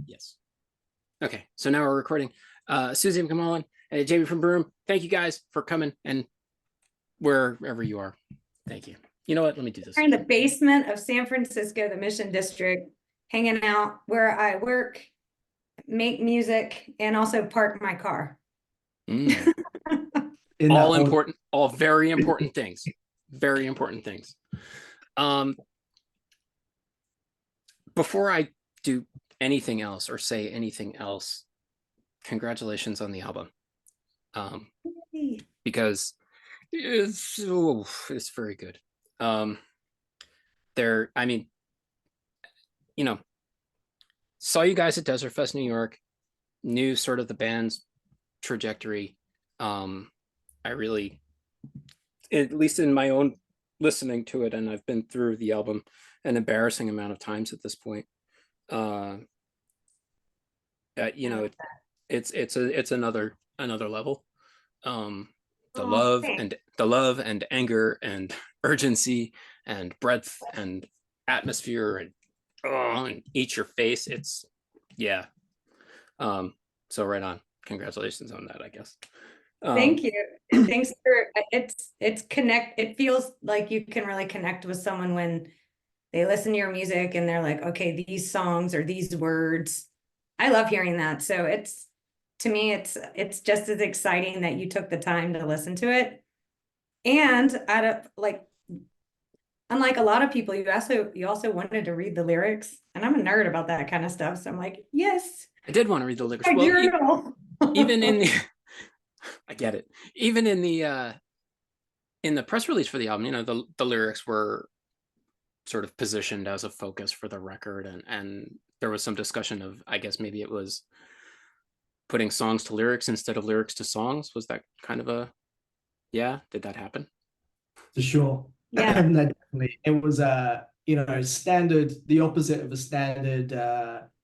Yes. Okay, so now we're recording. Susie McMullan and Jamie from Brume, thank you guys for coming, and wherever you are, thank you. You know what? Let me do this. We're in the basement of San Francisco, the Mission District, hanging out where I work, make music, and also park my car. All important, all very important things. Very important things. Before I do anything else or say anything else, congratulations on the album. Because it's very good. I mean, you know, saw you guys at Desert Fest New York, knew sort of the band's trajectory. I really, at least in my own listening to it, and I've been through the album an embarrassing amount of times at this point. You know, it's another level. The love and anger and urgency and breadth and atmosphere and eat your face. It's so right on. Congratulations on that, I guess. Thank you. And thanks for it feels like you can really connect with someone when they listen to your music and they're like, okay, these songs or these words. I love hearing that. So to me, it's just as exciting that you took the time to listen to it. And unlike a lot of people, you also wanted to read the lyrics, and I'm a nerd about that kind of stuff. So I'm like, yes, I did want to read the lyrics. Well, even in the, I get it. Even in the press release for the album, you know, the lyrics were sort of positioned as a focus for the record, and there was some discussion of, I guess maybe it was putting songs to lyrics instead of lyrics to songs. Was that kind of a, did that happen? For sure. Yeah. Definitely. It was you know, standard, the opposite of a standard,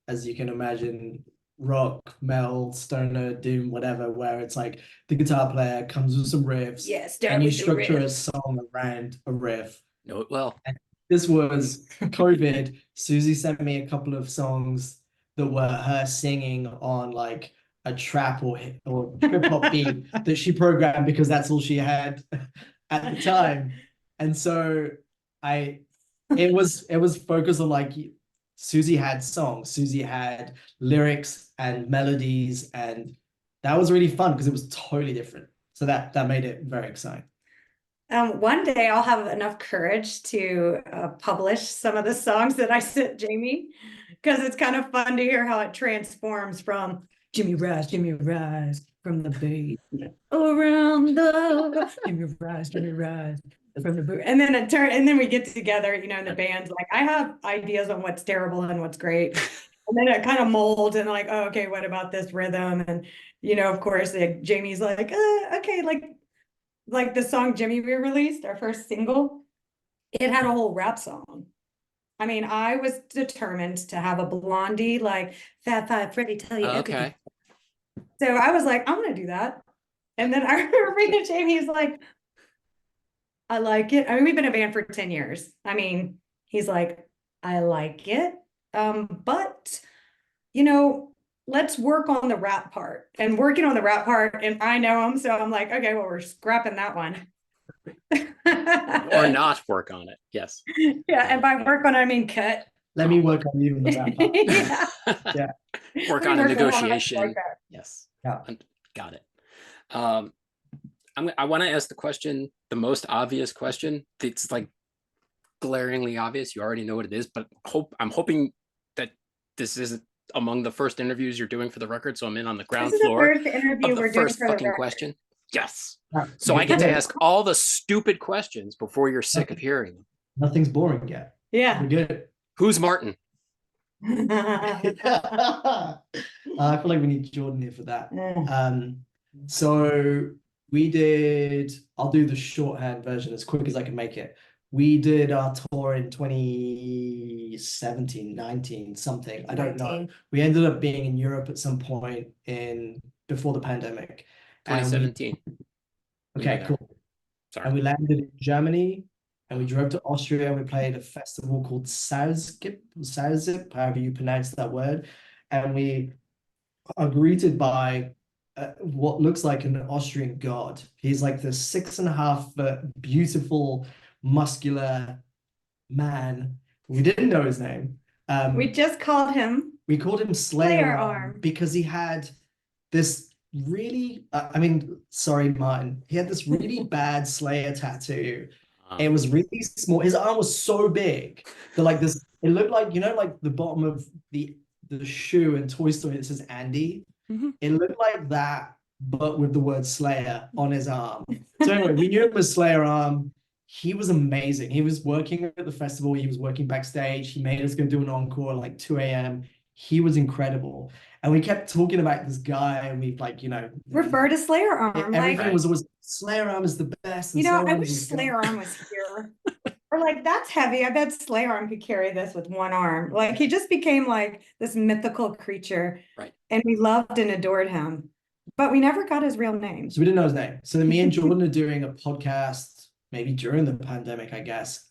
as you can imagine, rock, metal, stoner, doom, whatever, where it's like the guitar player comes with some riffs, and you structure a song around a riff. Know it well. And this was COVID. Susie sent me a couple of songs that were her singing on like a trap or hip hop beat that she programmed because that's all she had at the time. And so it was focused on like, Susie had songs, Susie had lyrics and melodies, and that was really fun because it was totally different. So that made it very exciting. One day I'll have enough courage to publish some of the songs that I sent Jamie, because it's kind of fun to hear how it transforms from Jimmy Rise from the bay around the Jimmy Rise from the boot, and then and then we get together, you know, and the band's like, I have ideas on what's terrible and what's great, and then it kind of molds, and like, oh, okay, what about this rhythm? And you know, of course, like, Jamie's like, okay, like the song Jimmy we released, our first single, it had a whole rap song. I mean, I was determined to have a Blondie, like Fat Five Freddy tell you everything. So I was like, I'm gonna do that. And then I remember reading Jamie's like, I like it. I mean, we've been a band for 10 years. I mean, he's like, I like it. But you know, let's work on the rap part. And working on the rap part, and I know him, so I'm like, okay, well, we're scrapping that one. Or not work on it. Yes. Yeah, and by work on it, I mean cut. Let me work on you in the rap part. Yeah. Work on a negotiation. Yes. Yeah. Got it. I want to ask the question, the most obvious question. It's like glaringly obvious. You already know what it is, but I'm hoping that this isn't among the first interviews you're doing for the record, so I'm in on the ground floor of the first fucking question. Yes. So I get to ask all the stupid questions before you're sick of hearing them. Nothing's boring yet. Yeah. We're good. Who's Marten? I feel like we need Jordan here for that. So I'll do the shorthand version as quick as I can make it. We did our tour in 2017, 19, something. I don't know. We ended up being in Europe at some point before the pandemic. 2017. Okay, cool. Sorry. And we landed in Germany, and we drove to Austria, and we played a festival called Salzgitter, however you pronounce that word. and we are greeted by what looks like an Austrian god. He's like this 6.5-foot, beautiful, muscular man. We didn't know his name. We just called him. We called him Slayer Slayer Arm Arm. because he had this really, I mean, sorry, Martin. He had this really bad Slayer tattoo. It was really small. His arm was so big that like this, it looked like, you know, like the bottom of the shoe in Toy Story that says Andy. It looked like that, but with the word Slayer on his arm. So anyway, we knew it was Slayer Arm. He was amazing. He was working at the festival. He was working backstage. He made us go do an encore at like 2 a.m. He was incredible. And we kept talking about this guy, and we like, you know, Refer to Slayer Arm. everything Like, was always Slayer Arm is the best. you know, Slayer I Arm wish is the Slayer Arm was here. Or like, that's heavy. I bet Slayer Arm could carry this with one arm. Like, he just became like this mythical creature. Right. And we loved and adored him. But we never got his real name. So we didn't know his name. So me and Jordan are doing a podcast, maybe during the pandemic, I guess.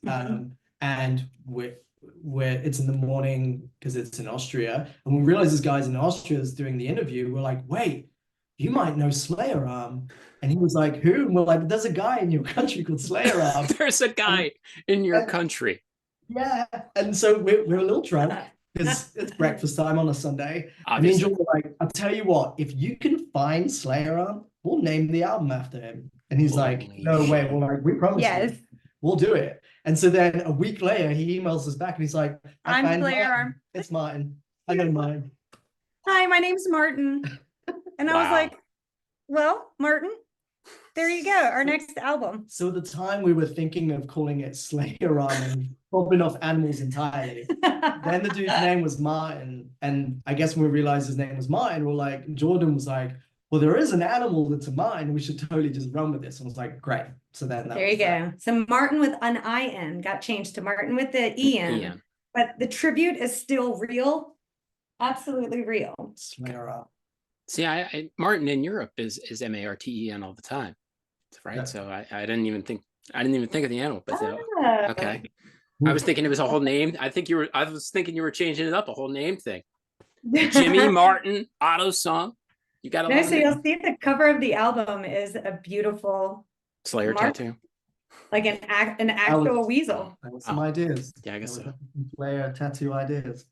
And it's in the morning because it's in Austria. And we realize this guy's in Austria is doing the interview. We're like, wait, you might know Slayer Arm. And he was like, who? And we're like, there's a guy in your country called Slayer Arm. There's a guy in your country. Yeah. And so we're a little drunk. It's breakfast time on a Sunday. Obviously. I mean, like, I'll tell you what, if you can find Slayer Arm, we'll name the album after him. And he's like, no way. We're like, we promise you, we'll do it. And so then a week later, he emails us back and he's like, I'm Slayer Arm. It's Martin. I know Martin. Hi, my name's Martin. And I was like, well, Martin, there you go. Our next album. So at the time we were thinking of calling it Slayer Arm and popping off animals entirely. Then the dude's name was Martin. And I guess when we realized his name was Martin, we're like, Jordan was like, well, there is an animal that's a Martin. We should totally just run with this. And I was like, great. So then there you go. So Martin with an I-N got changed to Martin with the E-N. But the tribute is still real. Absolutely real. Slayer Arm. See, Martin in Europe is Marten all the time, right? Yeah. So I didn't even think of the animal, but okay. I was thinking it was a whole name. I was thinking you were changing it up, a whole name thing. Jimmy Martin auto song. You got to. No, so you'll see the cover of the album is a beautiful Slayer tattoo, like an actual weasel. That was some ideas. Yeah, I guess so. Slayer tattoo ideas.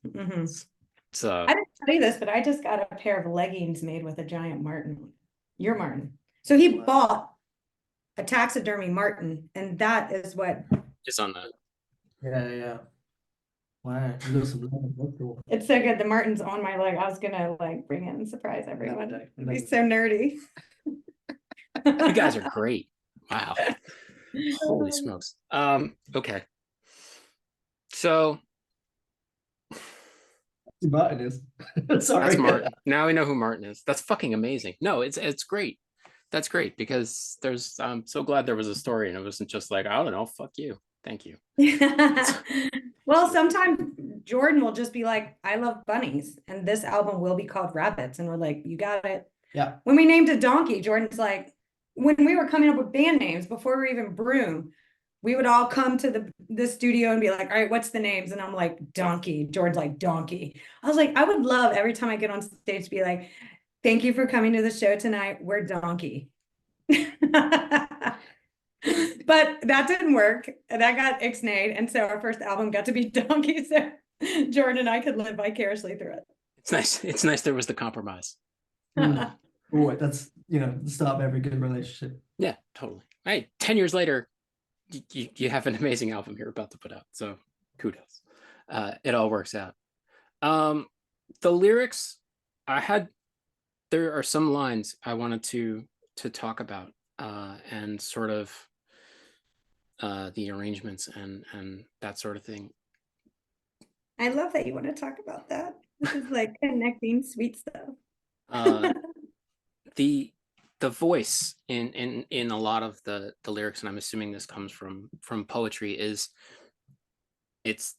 So I didn't tell you this, but I just got a pair of leggings made with a giant Martin. Your Martin. So he bought a taxidermy Martin, and that is what is on that. Yeah. Wow. It's so good. The Martin's on my leg. I was gonna like bring it and surprise everyone. It'd be so nerdy. You guys are great. Wow. Holy smokes. Okay. So Martin is. Sorry. That's Martin. Now we know who Martin is. That's fucking amazing. No, it's great. That's great because I'm so glad there was a story and it wasn't just like, I don't know, fuck you. Thank you. Well, sometimes Jordan will just be like, I love bunnies and this album will be called Rabbits. And we're like, you got it. Yeah. When we named a donkey, Jordan's like, when we were coming up with band names before we were even Brume, we would all come to the studio and be like, all right, what's the names? And I'm like, Donkey. Jordan's like, Donkey. I was like, I would love every time I get on stage to be like, thank you for coming to the show tonight. We're Donkey. But that didn't work. That got ixnayed. And so our first album got to be Donkey. So Jordan and I could live vicariously through it. It's nice. It's nice there was the compromise. Boy, that's, the start of every good relationship. Yeah, totally. Hey, 10 years later, you have an amazing album you're about to put out. So kudos. It all works out. The lyrics, there are some lines I wanted to talk about and sort of the arrangements and that sort of thing. I love that you want to talk about that. This is like connecting sweet stuff. The voice in a lot of the lyrics, and I'm assuming this comes from poetry, is it's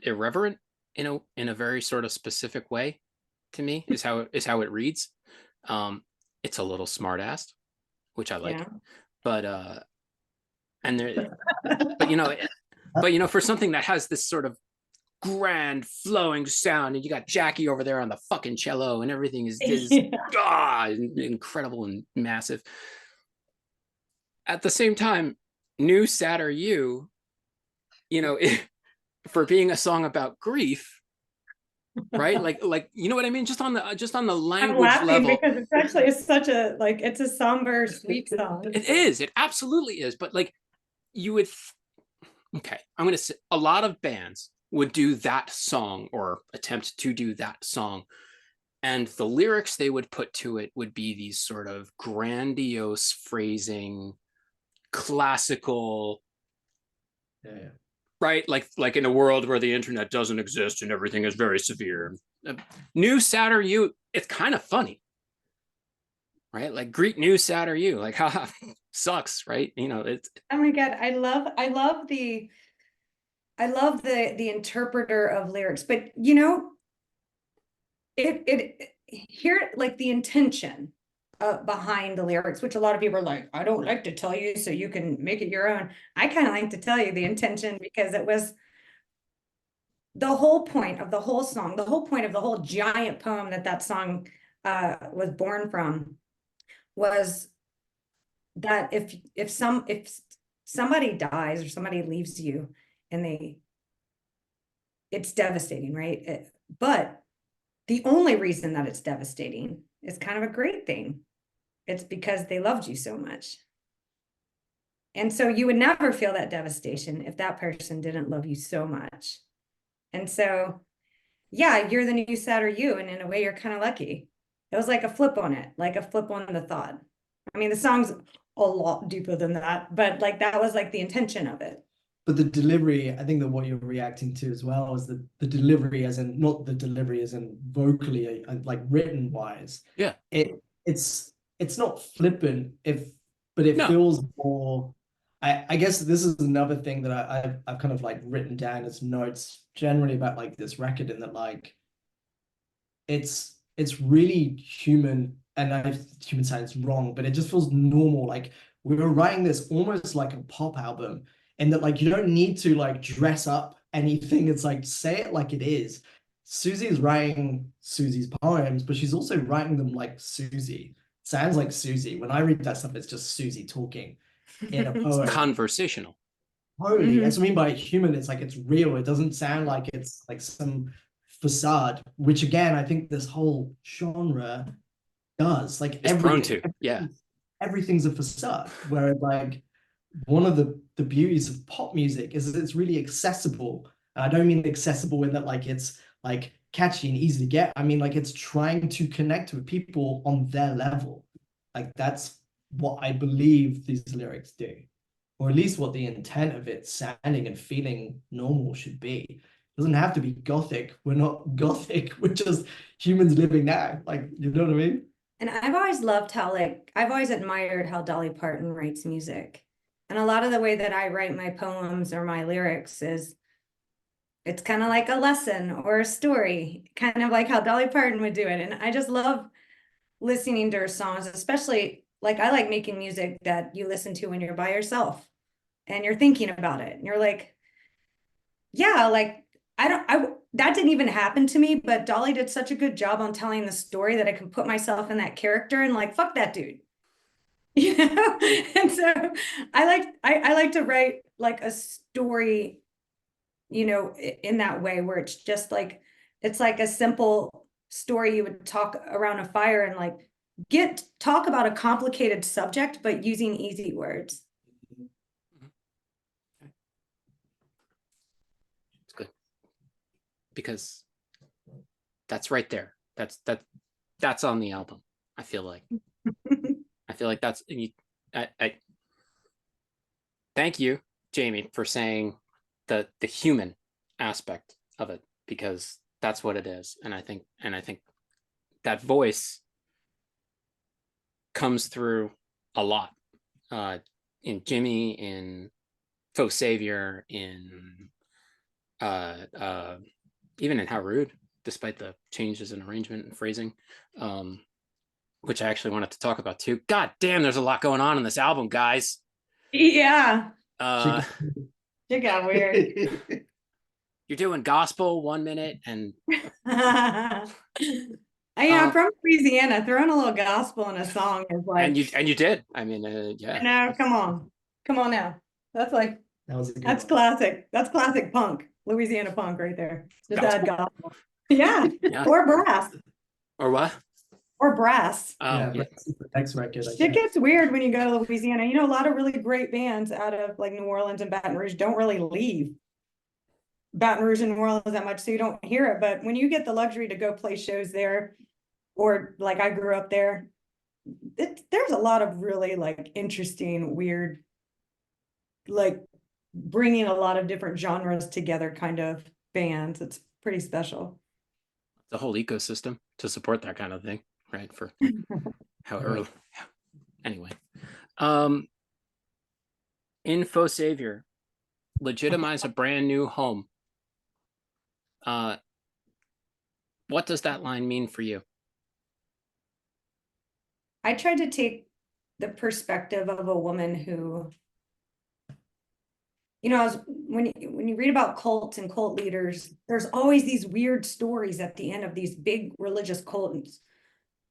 irreverent in a very sort of specific way. To me, is how it reads. It's a little smart-assed, which I like, but for something that has this sort of grand flowing sound, and you got Jackie over there on the fucking cello, and everything is incredible and massive. At the same time, New Sad Are You, for being a song about grief, right? like you know what I mean? Just on the language level, because it's actually such a it's a somber, sweet song. It is. It absolutely is. But like, you would. Okay, I'm gonna say a lot of bands would do that song or attempt to do that song, and the lyrics they would put to it would be these sort of grandiose phrasing, classical. Yeah. Right, like in a world where the internet doesn't exist and everything is very severe. New Sad Are You, it's kind of funny, right? Like, greet new sad are you, like, haha, sucks, right? It's, oh my God, I love the interpreter of lyrics, but it here, like, the intention behind the lyrics, which a lot of people are like, I don't like to tell you so you can make it your own. I kind of like to tell you the intention, because it was the whole point of the whole song, the whole point of the whole giant poem that song was born from, was that if somebody dies or somebody leaves you, and it's devastating, right? But the only reason that it's devastating is kind of a great thing. It's because they loved you so much. And so you would never feel that devastation if that person didn't love you so much. And so, yeah, you're the new sad are you. And in a way, you're kind of lucky. It was like a flip on it, like a flip on the thought. I mean, the song's a lot deeper than that, but like, that was like the intention of it. But the delivery, I think that what you're reacting to as well is the delivery, as in not the delivery as in vocally, like written wise. Yeah. It's not flippant, but it feels more. I guess this is another thing that I've kind of like written down as notes generally about like this record, and that like it's really human, and I know human sounds wrong, but it just feels normal. Like, we were writing this almost like a pop album, and that like you don't need to like dress up anything. It's like, say it like it is. Susie is writing Susie's poems, but she's also writing them like Susie. Sounds like Susie. When I read that stuff, it's just Susie talking in a poem. It's conversational. Totally. That's what I mean by human. It's like, it's real. It doesn't sound like it's like some facade, which again, I think this whole genre does. Like, it's prone to. Yeah. Everything's a facade. Where like, one of the beauties of pop music is that it's really accessible. And I don't mean accessible in that like it's like catchy and easy to get. I mean, like, it's trying to connect with people on their level. Like, that's what I believe these lyrics do, or at least what the intent of it sounding and feeling normal should be. It doesn't have to be gothic. We're not gothic. We're just humans living now. Like, you know what I mean? And I've always loved how, like, I've always admired how Dolly Parton writes music. And a lot of the way that I write my poems or my lyrics is, it's kind of like a lesson or a story, kind of like how Dolly Parton would do it. And I just love listening to her songs, especially, like, I like making music that you listen to when you're by yourself and you're thinking about it. And you're like, yeah, like, that didn't even happen to me, but Dolly did such a good job on telling the story that I can put myself in that character and like, fuck that dude. And so I like to write like a story, in that way, where it's just like, it's like a simple story you would talk around a fire and like talk about a complicated subject, but using easy words. It's good, because that's right there. That's on the album. I feel like. I feel like that's. I thank you, Jamie, for saying the human aspect of it, because that's what it is, and I think that voice comes through a lot in Jimmy, in Faux Savior, in even in How Rude, despite the changes in arrangement and phrasing, which I actually wanted to talk about too. God damn, there's a lot going on in this album, guys. Yeah. It got weird. you're doing gospel 1 minute and I'm from Louisiana. Throwing a little gospel in a song is like, and you did. I mean, yeah. No, come on now. That's like that's one. classic. That's classic punk, Louisiana punk right there. Just add gospel. Yeah. Or brass. Or what? Or brass. Yeah, next record. It gets weird when you go to Louisiana. You know, a lot of really great bands out of like New Orleans and Baton Rouge don't really leave Baton Rouge and New Orleans that much, so you don't hear it. But when you get the luxury to go play shows there, or like I grew up there, there's a lot of really like interesting, weird, like bringing a lot of different genres together kind of bands. It's pretty special. The whole ecosystem to support that kind of thing, right? For however, anyway. Info Savior, legitimize a brand new home. What does that line mean for you? I tried to take the perspective of a woman who, you know, when you read about cults and cult leaders, there's always these weird stories at the end of these big religious cults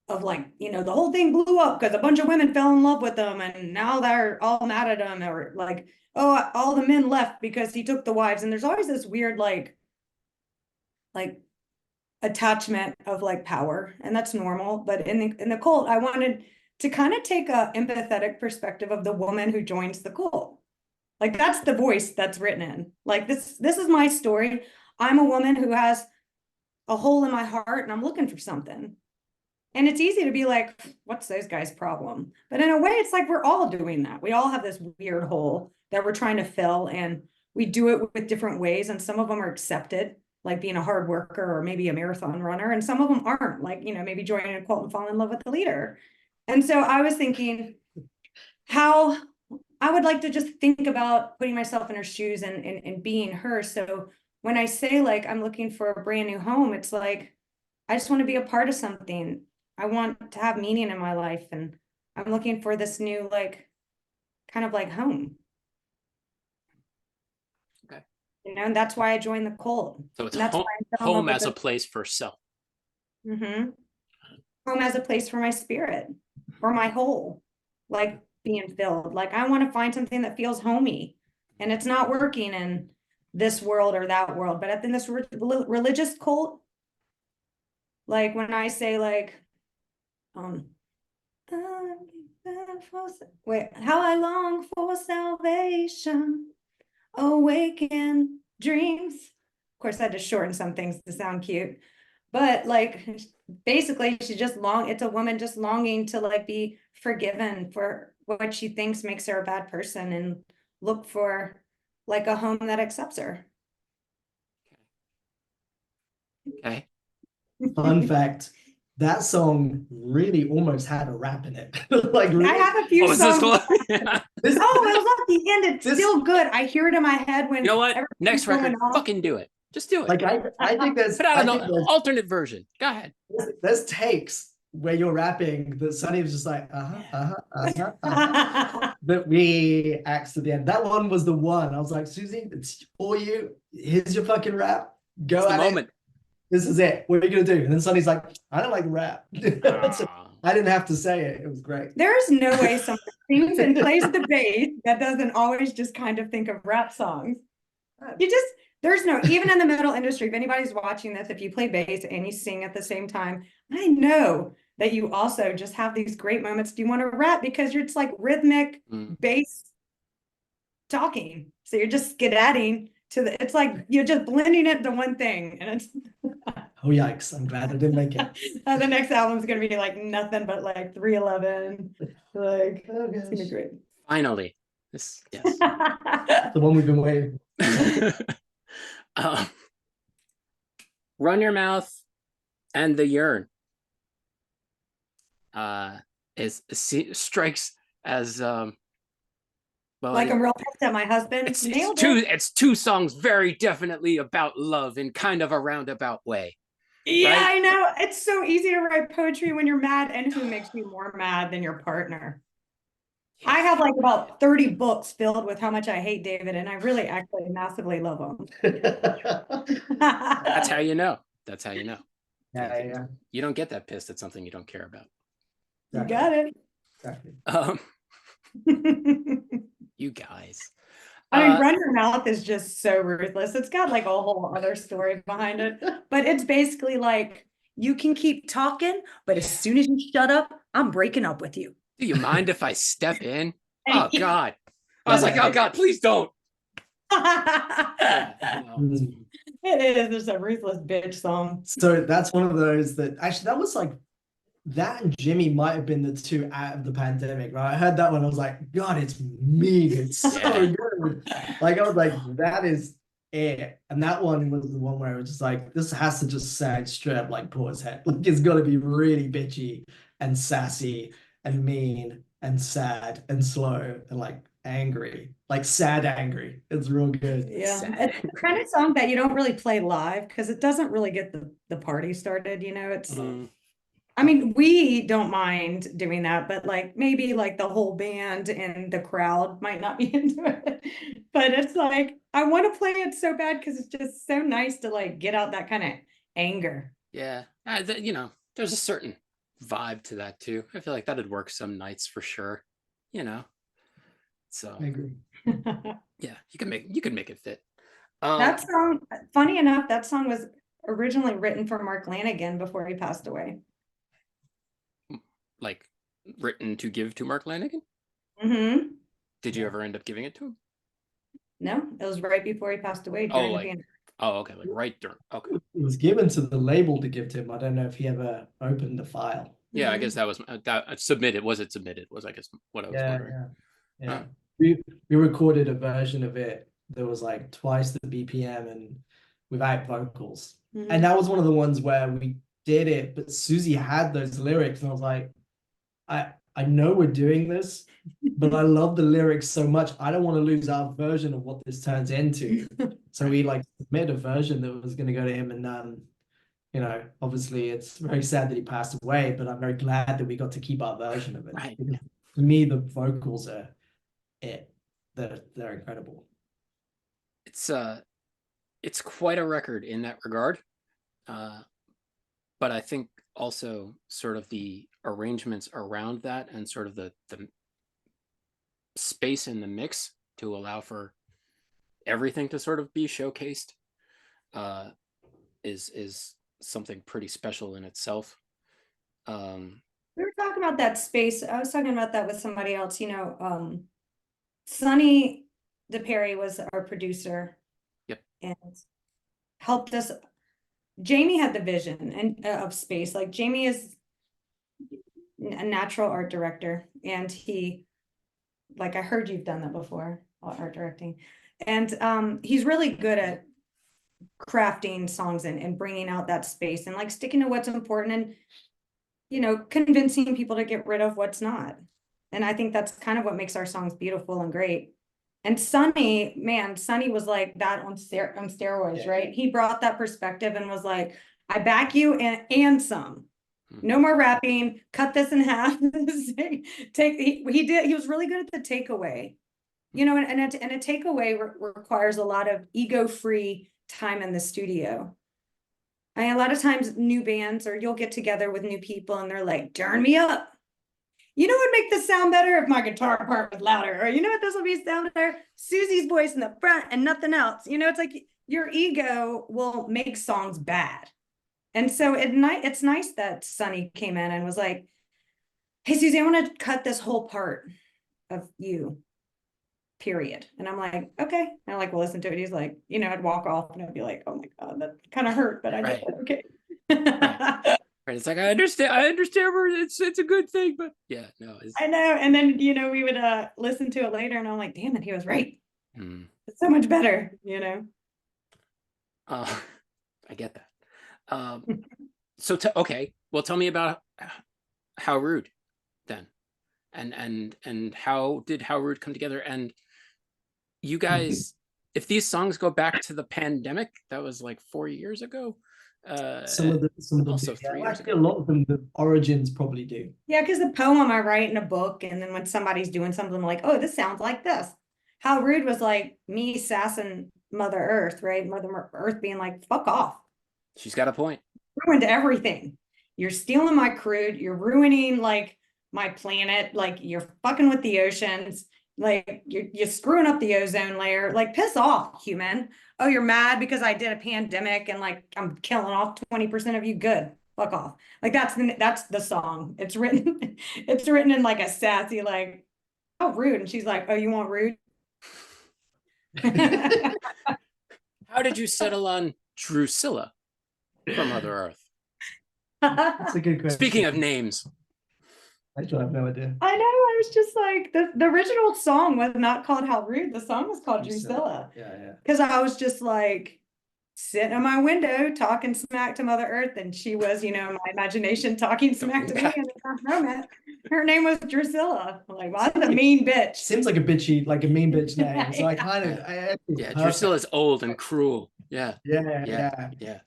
of like, you know, the whole thing blew up because a bunch of women fell in love with them and now they're all mad at him, or like, oh, all the men left because he took the wives. And there's always this weird like attachment of like power, and that's normal. But in the cult, I wanted to kind of take a empathetic perspective of the woman who joins the cult. Like that's the voice that's written in. Like this is my story. I'm a woman who has a hole in my heart and I'm looking for something. And it's easy to be like, what's those guys' problem? But in a way, it's like we're all doing that. We all have this weird hole that we're trying to fill, and we do it with different ways. And some of them are accepted, like being a hard worker or maybe a marathon runner. And some of them aren't, like, you know, maybe joining a cult and falling in love with the leader. And so I was thinking how I would like to just think about putting myself in her shoes and being her. So when I say like, I'm looking for a brand new home, it's like, I just want to be a part of something. I want to have meaning in my life. And I'm looking for this new, like, kind of like home. Okay. You know, and that's why I joined the cult. So it's home as a place for self. Mm-hmm. Home as a place for my spirit, or my whole, like being filled. Like I want to find something that feels homey, and it's not working in this world or that world. But in this religious cult, like when I say like, wait, how I long for salvation, awaken dreams. Of course, I had to shorten some things to sound cute, but like basically it's a woman just longing to like be forgiven for what she thinks makes her a bad person and look for like a home that accepts her. Okay. Fun fact, that song really almost had a rap in it. Like really, I have a few songs. Yeah. It was at the end. It's still good. I hear it in my head when you know what? Next record, fucking do it. Just do it. Like I think there's put out an alternate version. Go ahead. There's takes where you're rapping that Sonny was just like that reacts at the end. That one was the one. I was like, Susie, it's for you. Here's your fucking rap. Go at it. This is it. What are you gonna do? And then Sonny's like, I don't like rap. I didn't have to say it. It was great. There's no way someone sings and plays the bass that doesn't always just kind of think of rap songs. There's no, even in the metal industry, if anybody's watching this, if you play bass and you sing at the same time, I know that you also just have these great moments. Do you want to rap? Because it's like rhythmic bass talking. So you're just skedadding it's like you're just blending it to one thing. And it's oh yikes, I'm glad I didn't make it. The next album is gonna be like nothing but like 311. Like it's gonna be great. Finally. Yes. The one we've been waiting. Run Your Mouth and The Yearn strikes as well, like I'm real pissed at my husband. It's two songs very definitely about love in kind of a roundabout way. Yeah, right? I know. It's so easy to write poetry when you're mad, and who makes you more mad than your partner? I have like about 30 books filled with how much I hate David, and I really actually massively love him. That's how you know. That's how you know. Yeah. You don't get that pissed at something you don't care about. You got it. Exactly. You guys. I mean, Run Your Mouth is just so ruthless. It's got like a whole other story behind it, but it's basically like, you can keep talking, but as soon as you shut up, I'm breaking up with you. Do you mind if I step in? And Oh God. I was like, oh God, please don't. It is. It's a ruthless bitch song. So that's one of those that actually that was like that and Jimmy might have been the two out of the pandemic, right? I heard that one. I was like, God, it's mean. It's so good. Like I was like, that is it. And that one was the one where it was just like, this has to just sound straight up like Paul's head. Like it's got to be really bitchy and sassy and mean and sad and slow and like angry, like sad angry. It's real good. Yeah, it's the kind of song that you don't really play live because it doesn't really get the party started. You know, it's. I mean, we don't mind doing that, but like maybe like the whole band and the crowd might not be into it. But it's like I want to play it so bad because it's just so nice to like get out that kind of anger. Yeah, you know, there's a certain vibe to that too. I feel like that'd work some nights for sure. You know, so I agree. Yeah, you can make it fit. That song, funny enough, that song was originally written for Mark Lanigan before he passed away. Like written to give to Mark Lanigan? Mm-hmm. Did you ever end up giving it to him? No, it was right before he passed away. Oh, like, okay, like right during. Okay. It was given to the label to give to him. I don't know if he ever opened the file. Yeah, I guess that was that submitted. Was it submitted? Was I guess what I was wondering. Yeah. We recorded a version of it that was like twice the BPM and without vocals. And that was one of the ones where we did it, but Susie had those lyrics, and I was like, I know we're doing this, but I love the lyrics so much. I don't want to lose our version of what this turns into. So we like submitted a version that was going to go to him, and you know, obviously it's very sad that he passed away, but I'm very glad that we got to keep our version of it. Right. Because to me, the vocals are it. They're incredible. It's quite a record in that regard. But I think also sort of the arrangements around that and sort of the space in the mix to allow for everything to sort of be showcased is something pretty special in itself. We were talking about that space. I was talking about that with somebody else, you know, Sonny DePerry was our producer. Yep. And helped us. Jamie had the vision and of space. Like Jamie is a natural art director, and he, like I heard you've done that before, art directing, and he's really good at crafting songs and bringing out that space and like sticking to what's important and, you know, convincing people to get rid of what's not. And I think that's kind of what makes our songs beautiful and great. And Sonny, man, Sonny was like that on steroids, right? He brought that perspective and was like, I back you and some. No more rapping, cut this in half. He was really good at the takeaway. You know, and a takeaway requires a lot of ego-free time in the studio. I mean, a lot of times new bands, or you'll get together with new people and they're like, turn me up. You know what would make this sound better if my guitar part was louder? Or you know what this will be sound better? Susie's voice in the front and nothing else. You know, it's like your ego will make songs bad. And so it's nice that Sonny came in and was like, hey, Susie, I want to cut this whole part of you, period. And I'm like, okay. And I like, we'll listen to it. He's like, you know, I'd walk off and I'd be like, oh my God, that kind of hurt, but I did it. Okay. Right. It's like, I understand where it's a good thing, but yeah, no. I know. And then, you know, we would listen to it later and I'm like, damn it, he was right. It's so much better, you know? I get that. So okay, well, tell me about How Rude then. And how did How Rude come together? And you guys, if these songs go back to the pandemic, that was like 4 years ago. Some of them also do. 3 Yeah, years actually, ago. a lot of them, the origins probably do. Yeah, because the poem I write in a book, and then when somebody's doing something, I'm like, oh, this sounds like this. How Rude was like me sassing Mother Earth, right? Mother Earth being like, fuck off. She's got a point. Ruined everything. You're stealing my crude. You're ruining like my planet. Like you're fucking with the oceans. Like you're screwing up the ozone layer. Like piss off, human. Oh, you're mad because I did a pandemic and like I'm killing off 20% of you. Good. Fuck off. Like that's the song. It's written, it's written in like a sassy, like, oh, rude. And she's like, oh, you want rude? How did you settle on Drusilla from Mother Earth? That's a good question. Speaking of names. Actually, I have no idea. I know. I was just like, the original song was not called How Rude. The song was called Drusilla. Yeah. Because I was just like sitting on my window talking smack to Mother Earth, and she was, my imagination talking smack to me in that moment. Her name was Drusilla. I'm like, well, that's a mean bitch. Seems like a mean bitch name. So I kind of, yeah, Drusilla's old and cruel. Yeah. Yeah.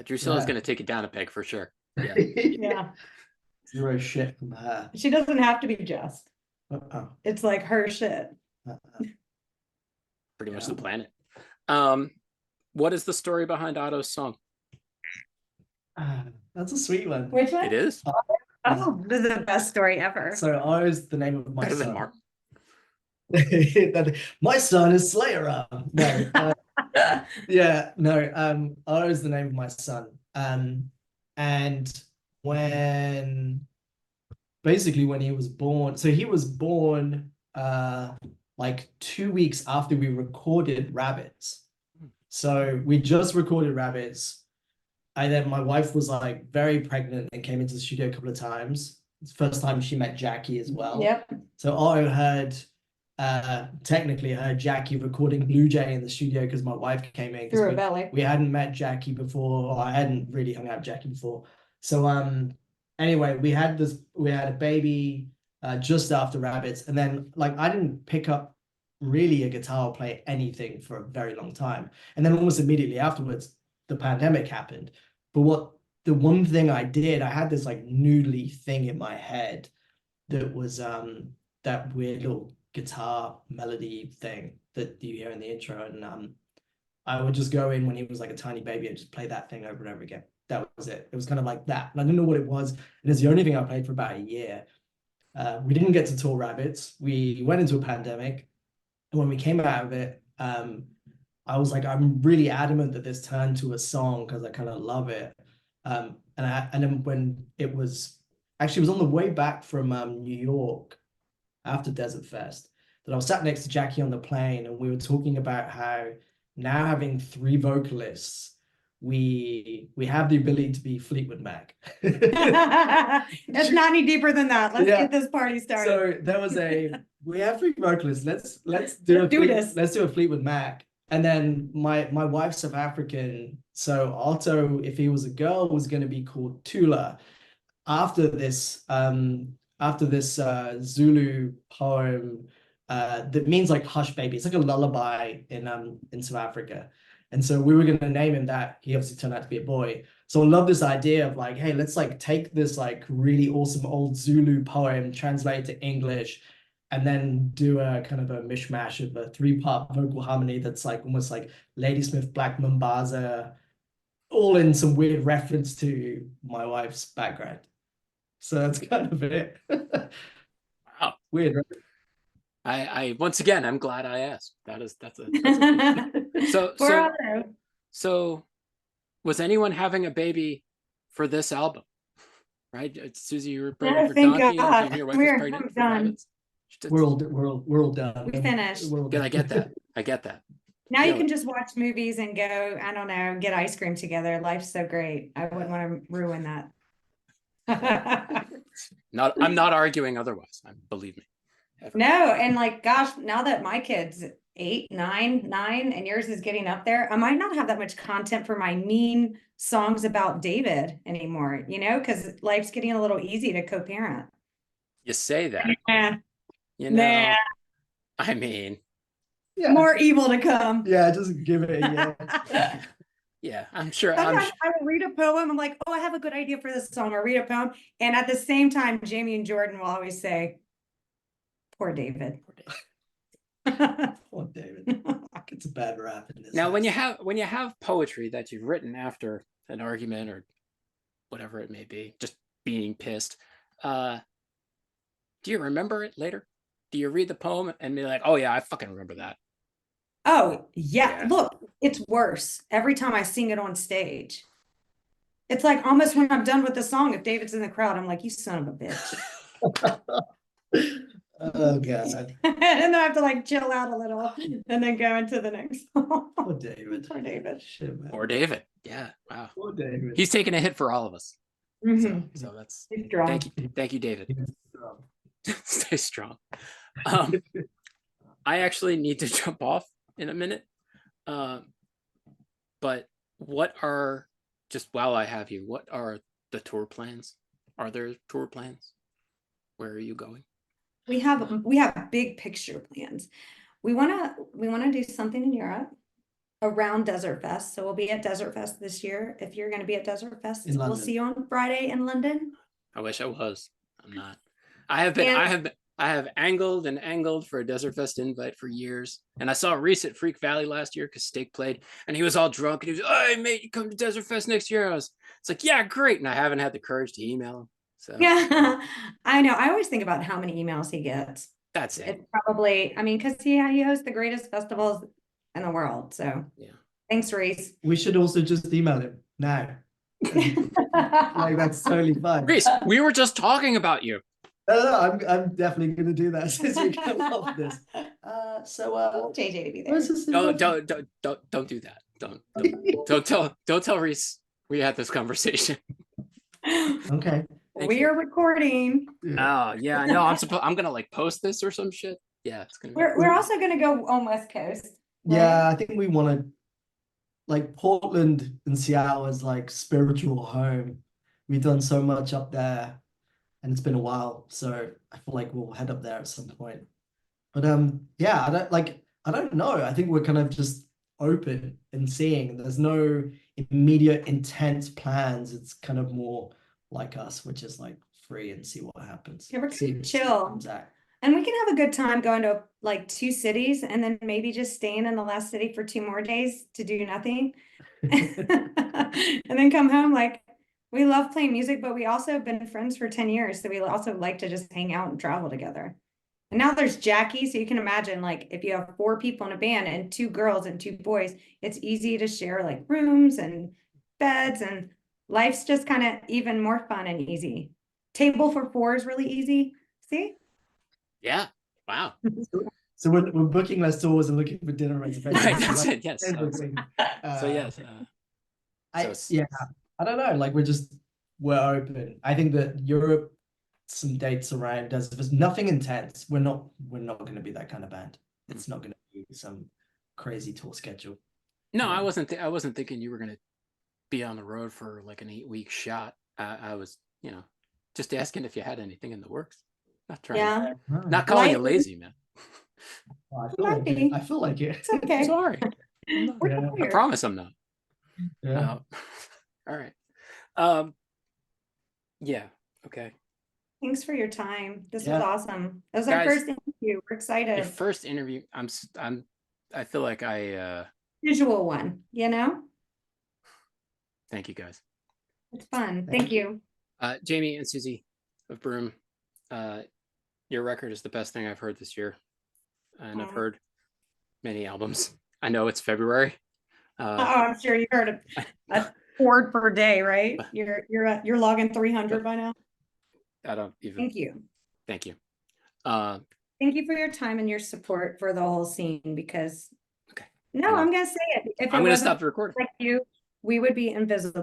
Drusilla's gonna take it down a peg for sure. Yeah. Yeah. Zero shit from her. She doesn't have to be just. It's like her shit. Pretty much the planet. What is the story behind Otto's song? That's a sweet one. Which one? It is? Oh, this is the best story ever. So Otto's the name of my Better son. than Martin. My son is Slayer. No. Otto's the name of my son. And when he was born, so he was born like 2 weeks after we recorded Rabbits. So we just recorded Rabbits. And then my wife was like very pregnant and came into the studio a couple of times. It's the first time she met Jackie as well. Yep. So Otto technically heard Jackie recording Blue Jay in the studio because my wife came in. Through her belly. We hadn't met Jackie before, or I hadn't really hung out with Jackie before. So anyway, we had a baby just after Rabbits, and then like I didn't pick up really a guitar or play anything for a very long time. And then almost immediately afterwards, the pandemic happened. But the one thing I did, I had this like noodly thing in my head that was that weird little guitar melody thing that you hear in the intro. And I would just go in when he was like a tiny baby and just play that thing over and over again. That was it. It was kind of like that. And I didn't know what it was. And it's the only thing I played for about a year. We didn't get to tour Rabbits. We went into a pandemic. And when we came out of it, I was like, I'm really adamant that this turned to a song because I kind of love it. And then when it was actually, it was on the way back from New York after Desert Fest that I was sat next to Jackie on the plane, and we were talking about how now having 3 vocalists, we have the ability to be Fleetwood Mac. It's not any deeper than that. Let's get this party started. So there was we have 3 vocalists. Let's do a Fleetwood Mac. And then my wife's South African, so Otto, if he was a girl, was going to be called Tula. After this Zulu poem that means like hush baby. It's like a lullaby in South Africa. And so we were going to name him that. He obviously turned out to be a boy. So I love this idea of like, hey, let's like take this like really awesome old Zulu poem, translate it to English, and then do a kind of a mishmash of a 3-part vocal harmony that's like almost like Ladysmith Black Mambaza, all in some weird reference to my wife's background. So that's kind of it. Wow. Weird, right? I once again, I'm glad I asked. That's so was anyone having a baby for this album? Right? Susie, you were pregnant for Donkey, and your wife was pregnant for Rabbits. We're all done. We finished. I get that. Now you can just watch movies and go, I don't know, get ice cream together. Life's so great. I wouldn't want to ruin that. I'm not arguing otherwise. Believe me. Ever. No, and like, gosh, now that my kid's 8, 9, and yours is getting up there, I might not have that much content for my mean songs about David anymore, because life's getting a little easy to co-parent. You say that. Yeah. I mean, more evil to come. Yeah, just give it a yeah. Yeah, I'm sure. Sometimes I will read a poem. I'm like, oh, I have a good idea for this song. I'll read a poem. And at the same time, Jamie and Jordan will always say, poor David. Poor David. It's a bad rap in this Now, when house. you have poetry that you've written after an argument or whatever it may be, just being pissed, do you remember it later? Do you read the poem and be like, oh yeah, I fucking remember that? Oh, yeah. Yeah. Look, it's worse every time I sing it on stage. It's like almost when I'm done with the song, if David's in the crowd, I'm like, you son of a bitch. Oh god. And then I have to like chill out a little and then go into the next song. Poor David. Poor David. Shit, man. Or David. Yeah. Wow. Poor David. He's taking a hit for all of us. Mhm. So that's He's strong. thank you, David. Um, Stay strong. I actually need to jump off in a minute. But what are, just while I have you, what are the tour plans? Are there tour plans? Where are you going? We have big picture plans. We wanna do something in Europe around Desert Fest. So we'll be at Desert Fest this year. If you're gonna be at Desert Fest, In we'll London. see you on Friday in London. I wish I was. I'm not. I have angled for a Desert Fest invite for years. And I saw Reese at Freak Valley last year because Steak played and he was all drunk and he was, hey mate, you come to Desert Fest next year. It's like, yeah, great. And I haven't had the courage to email him. So Yeah, I know. I always think about how many emails he gets. that's it. It's probably, I mean, because he hosts the greatest festivals in the world. So Yeah. thanks, Reese. We should also just email him now. Like that's totally fine. Reese, we were just talking about you. No, I'm definitely gonna do that since we came off this. JJ to be there. where's this Don't do that. Don't tell Reese we had this conversation. Okay. Thank We you. are recording. Oh yeah, no, I'm gonna like post this or some shit. Yeah, it's gonna be We're also gonna go on West Coast. Yeah, I think we want to, like Portland and Seattle is like spiritual home. We've done so much up there, and it's been a while, so I feel like we'll head up there at some point. But yeah, I don't know. I think we're kind of just open and seeing. There's no immediate intense plans. It's kind of more like us, which is like free and see what happens. Yeah, we're See gonna what chill. comes out. And we can have a good time going to like 2 cities and then maybe just staying in the last city for 2 more days to do nothing. And then come home. Like, we love playing music, but we also have been friends for 10 years. So we also like to just hang out and travel together. And now there's Jackie. So you can imagine, like, if you have 4 people in a band and 2 girls and 2 boys, it's easy to share like rooms and beds, and life's just kind of even more fun and easy. Table for 4 is really easy. See? Yeah. Wow. So we're booking less tours and looking for dinner reservations. Right, that's it. Yes. Everything. So yes. Yeah, I don't know. Like we're open. I think that Europe, some dates around there's nothing intense. We're not going to be that kind of band. It's not going to be some crazy tour schedule. No, I wasn't thinking you were gonna be on the road for like an 8-week shot. I was, just asking if you had anything in the works. Not trying. Yeah. Not calling you lazy, man. I feel like it. It's okay. Sorry. We're Yeah. I tired. promise I'm not. Yeah. All right. Yeah. Okay. Thanks for your time. This Yeah. was awesome. It was our Guys, first interview. We're Your excited. first interview. I feel like Visual one, thank you guys. It's fun. Thank Thank you. Jamie and Susie of Brume, your record is the best thing I've heard this year. And I've Aw. heard many albums. I know it's February. Oh, I'm sure you heard a chord per day, right? You're logging 300 by now. I don't even. Thank you. Thank you. Thank you for your time and your support for the whole scene, because Okay. no, I'm gonna say it. If it I'm going to wasn't stop the recording. like you, we would be invisible.